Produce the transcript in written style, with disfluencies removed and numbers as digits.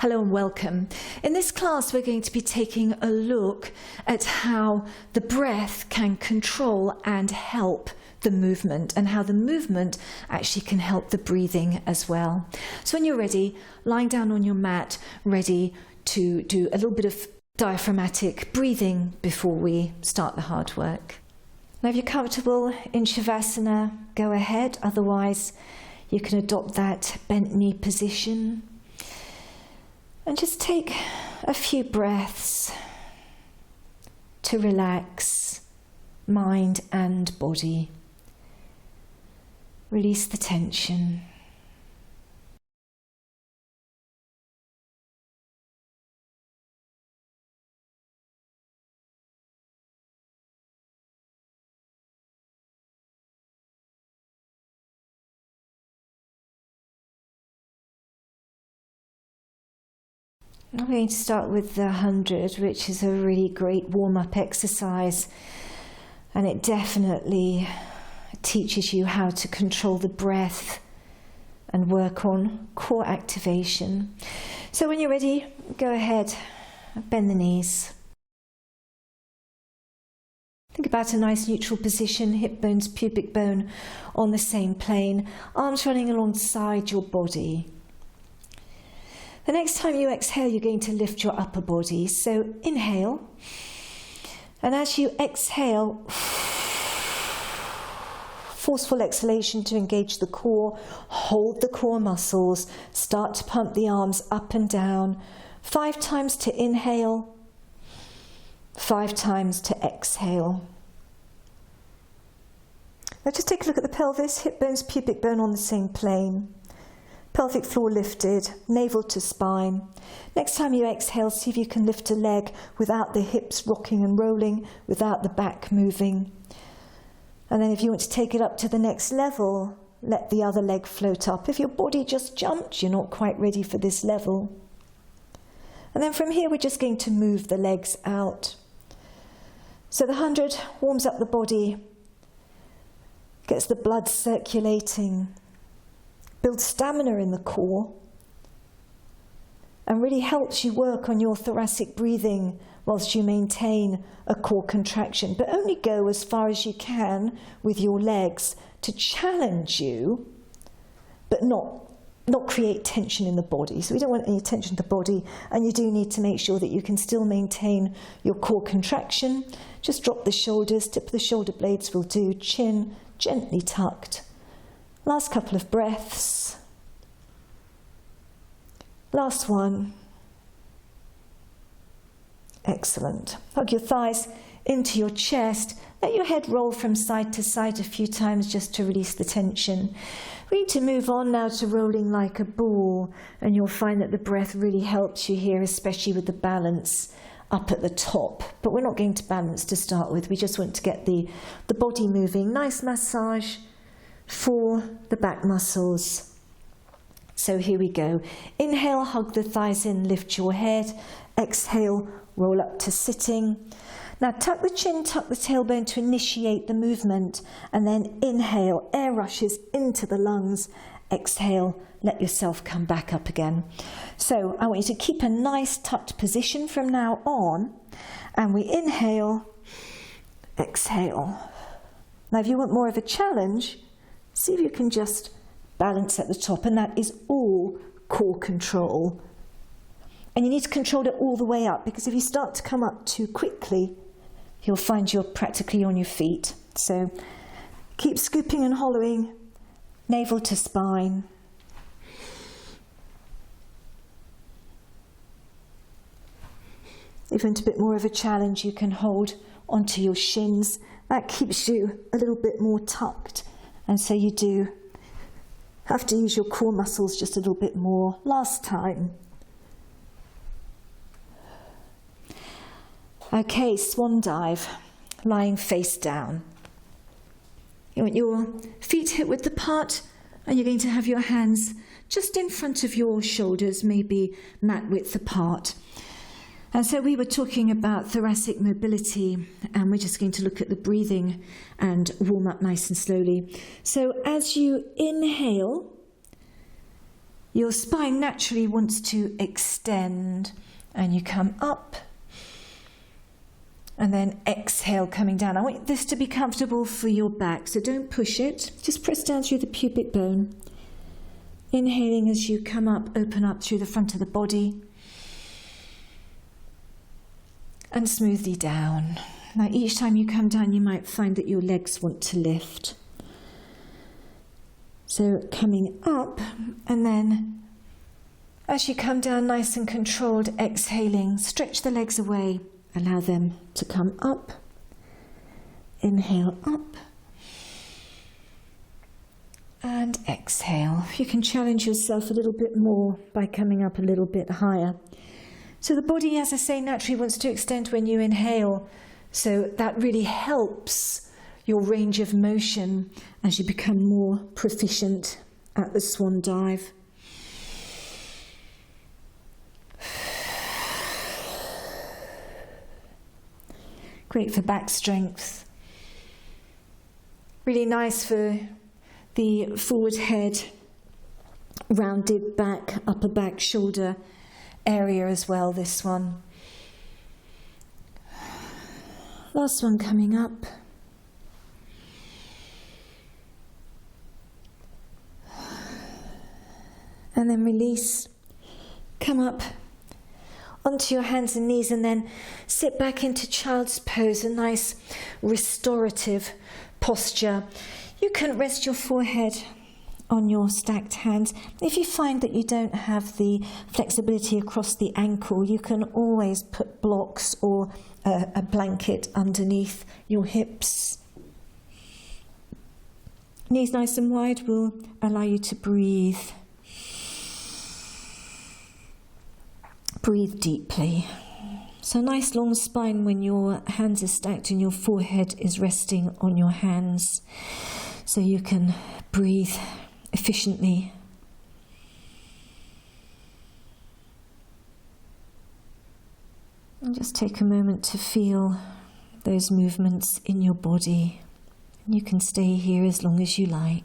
Hello and welcome. In this class we're going to be taking a look at how the breath can control and help the movement, and how the movement actually can help the breathing as well. So when you're ready, lying down on your mat, ready to do a little bit of diaphragmatic breathing before we start the hard work. Now if you're comfortable in Shavasana, go ahead, otherwise you can adopt that bent knee position. And just take a few breaths to relax mind and body. Release the tension. I'm going to start with the 100, which is a really great warm-up exercise, and it definitely teaches you how to control the breath and work on core activation. So when you're ready, go ahead, bend the knees. Think about a nice neutral position, hip bones, pubic bone on the same plane, arms running alongside your body. The next time you exhale, you're going to lift your upper body. So inhale, and as you exhale, forceful exhalation to engage the core, hold the core muscles, start to pump the arms up and down. 5 times to inhale, 5 times to exhale. Now just take a look at the pelvis, hip bones, pubic bone on the same plane. Pelvic floor lifted, navel to spine. Next time you exhale, see if you can lift a leg without the hips rocking and rolling, without the back moving. And then if you want to take it up to the next level, let the other leg float up. If your body just jumped, you're not quite ready for this level. And then from here, we're just going to move the legs out. So the 100 warms up the body, gets the blood circulating, builds stamina in the core, and really helps you work on your thoracic breathing whilst you maintain a core contraction. But only go as far as you can with your legs to challenge you, but not create tension in the body. So we don't want any tension in the body, and you do need to make sure that you can still maintain your core contraction. Just drop the shoulders, tip of the shoulder blades will do, chin gently tucked. Last couple of breaths. Last one. Excellent. Hug your thighs into your chest. Let your head roll from side to side a few times just to release the tension. We need to move on now to rolling like a ball, and you'll find that the breath really helps you here, especially with the balance up at the top. But we're not going to balance to start with. We just want to get the body moving. Nice massage for the back muscles. So here we go. Inhale, hug the thighs in, lift your head. Exhale, roll up to sitting. Now tuck the chin, tuck the tailbone to initiate the movement, and then inhale, air rushes into the lungs. Exhale, let yourself come back up again. So I want you to keep a nice tucked position from now on, and we inhale, exhale. Now if you want more of a challenge, see if you can just balance at the top, and that is all core control. And you need to control it all the way up, because if you start to come up too quickly, you'll find you're practically on your feet. So keep scooping and hollowing, navel to spine. If you want a bit more of a challenge, you can hold onto your shins. That keeps you a little bit more tucked. And so you do have to use your core muscles just a little bit more. Last time. Okay, swan dive, lying face down. You want your feet hip width apart, and you're going to have your hands just in front of your shoulders, maybe mat width apart. And so we were talking about thoracic mobility, and we're just going to look at the breathing and warm up nice and slowly. So as you inhale, your spine naturally wants to extend, and you come up and then exhale, coming down. I want this to be comfortable for your back, so don't push it. Just press down through the pubic bone. Inhaling as you come up, open up through the front of the body. And smoothly down. Now each time you come down, you might find that your legs want to lift. So coming up, and then as you come down nice and controlled, exhaling, stretch the legs away. Allow them to come up. Inhale up. And exhale. You can challenge yourself a little bit more by coming up a little bit higher. So the body, as I say, naturally wants to extend when you inhale. So that really helps your range of motion as you become more proficient at the swan dive. Great for back strength. Really nice for the forward head, rounded back, upper back, shoulder area as well, this one. Last one coming up. And then release. Come up onto your hands and knees, and then sit back into child's pose, a nice restorative posture. You can rest your forehead on your stacked hands. If you find that you don't have the flexibility across the ankle, you can always put blocks or a blanket underneath your hips. Knees nice and wide will allow you to breathe. Breathe deeply. So nice long spine when your hands are stacked and your forehead is resting on your hands, so you can breathe efficiently. And just take a moment to feel those movements in your body. You can stay here as long as you like.